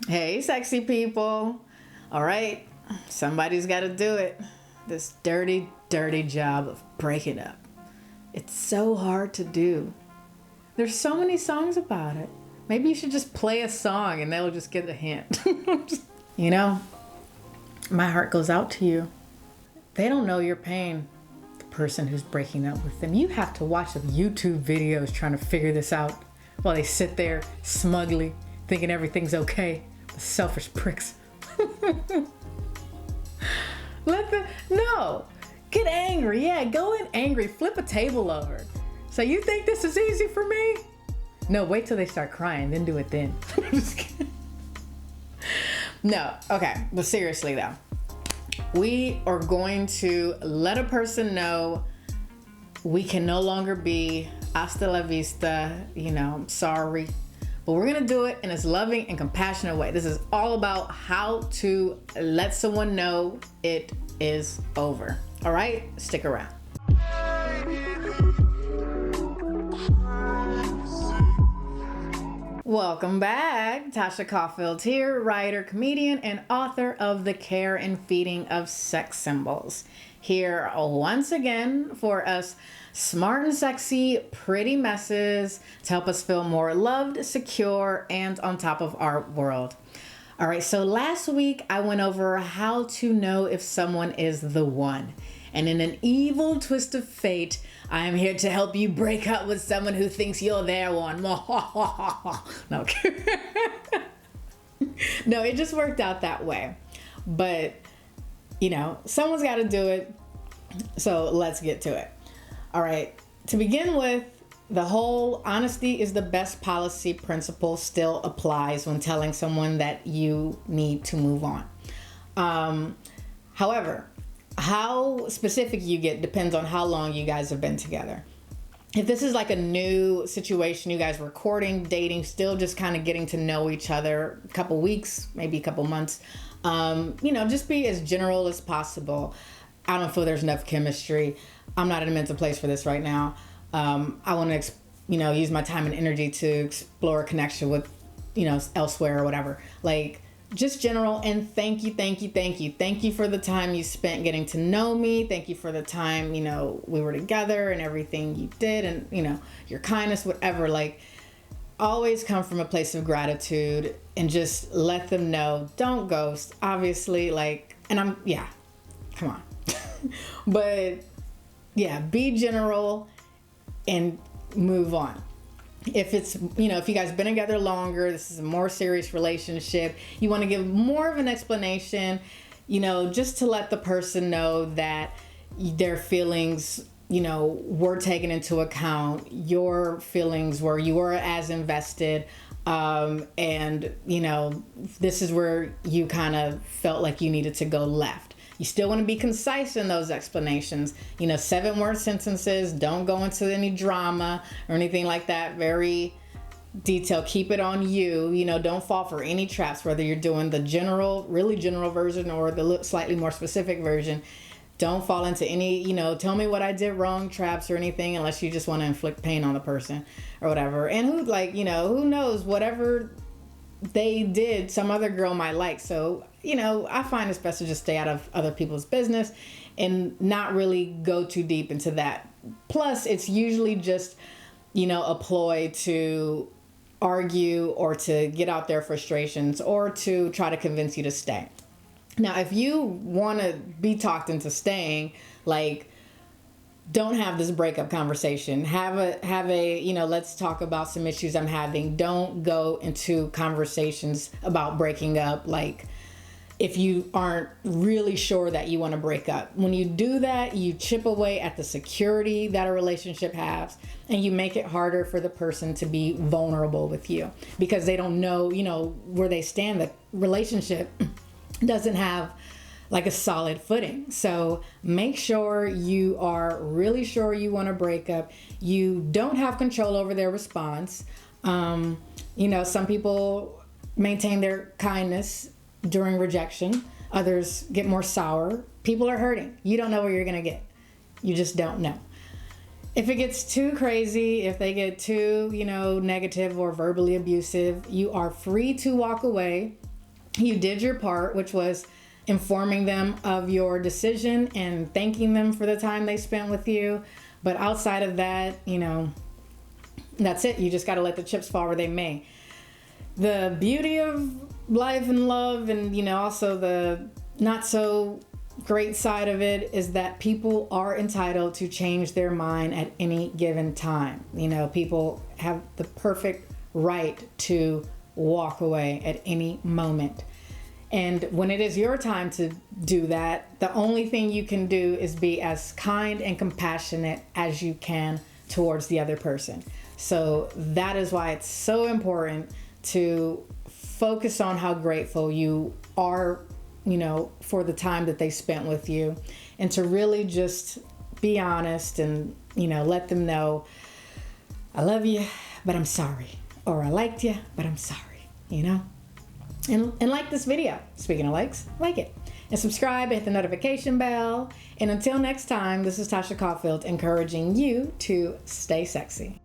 Hey, sexy people. All right, somebody's got to do it. This dirty, dirty job of breaking up. It's so hard to do. There's so many songs about it. Maybe you should just play a song and they'll just get a hint. You know, my heart goes out to you. They don't know your pain. The person who's breaking up with them. You have to watch some YouTube videos trying to figure this out while they sit there smugly thinking everything's okay. The selfish pricks. No. Get angry. Yeah, go in angry. Flip a table over. So you think this is easy for me? No, wait till they start crying, then do it then. Just kidding. No, okay. But seriously though, we are going to let a person know we can no longer be hasta la vista, sorry. But we're going to do it in a loving and compassionate way. This is all about how to let someone know it is over. All right? Stick around. Welcome back. Tasha Caulfield here, writer, comedian, and author of The Care and Feeding of Sex Symbols. Here once again for us smart and sexy, pretty messes to help us feel more loved, secure, and on top of our world. All right, so last week I went over how to know if someone is the one. And in an evil twist of fate, I am here to help you break up with someone who thinks you're their one. No, no, it just worked out that way. But, someone's got to do it. So let's get to it. All right. To begin with, the whole honesty is the best policy principle still applies when telling someone that you need to move on. However, how specific you get depends on how long you guys have been together. If this is like a new situation, you guys were courting, dating, still just kind of getting to know each other, a couple weeks, maybe a couple months, just be as general as possible. I don't feel there's enough chemistry. I'm not in a mental place for this right now. I want to, use my time and energy to explore a connection with, elsewhere or whatever. Like, just general, and thank you. Thank you for the time you spent getting to know me. Thank you for the time, we were together and everything you did and, your kindness, whatever. Like, always come from a place of gratitude and just let them know. Don't ghost, obviously, come on. But yeah, be general and move on. If it's, if you guys been together longer, this is a more serious relationship, you want to give more of an explanation, just to let the person know that their feelings, were taken into account, your feelings were, you were as invested, and, this is where you kind of felt like you needed to go left. You still want to be concise in those explanations. 7-word sentences. Don't go into any drama or anything like that. Very detailed. Keep it on you. Don't fall for any traps, whether you're doing the really general version or the slightly more specific version. Don't fall into any, tell me what I did wrong traps or anything, unless you just want to inflict pain on the person or whatever. And who knows, whatever they did, some other girl might like. So, I find it's best to just stay out of other people's business and not really go too deep into that. Plus, it's usually just, a ploy to argue or to get out their frustrations or to try to convince you to stay. Now, if you want to be talked into staying, don't have this breakup conversation. Have a, let's talk about some issues I'm having. Don't go into conversations about breaking up, if you aren't really sure that you want to break up. When you do that, you chip away at the security that a relationship has, and you make it harder for the person to be vulnerable with you because they don't know, where they stand. The relationship doesn't have a solid footing. So make sure you are really sure you want to break up. You don't have control over their response. Some people maintain their kindness during rejection. Others get more sour. People are hurting. You don't know what you're going to get. You just don't know. If it gets too crazy, if they get too, negative or verbally abusive, you are free to walk away. You did your part, which was informing them of your decision and thanking them for the time they spent with you. But outside of that, you know, that's it. You just got to let the chips fall where they may. The beauty of life and love, and, you know, also the not so great side of it, is that people are entitled to change their mind at any given time. You know, people have the perfect right to walk away at any moment. And when it is your time to do that, the only thing you can do is be as kind and compassionate as you can towards the other person. So that is why it's so important to focus on how grateful you are, you know, for the time that they spent with you, and to really just be honest and, you know, let them know, I love you, but I'm sorry. Or I liked you, but I'm sorry, you know? And like this video. Speaking of likes, like it. And subscribe, hit the notification bell. And until next time, this is Tasha Caulfield encouraging you to stay sexy.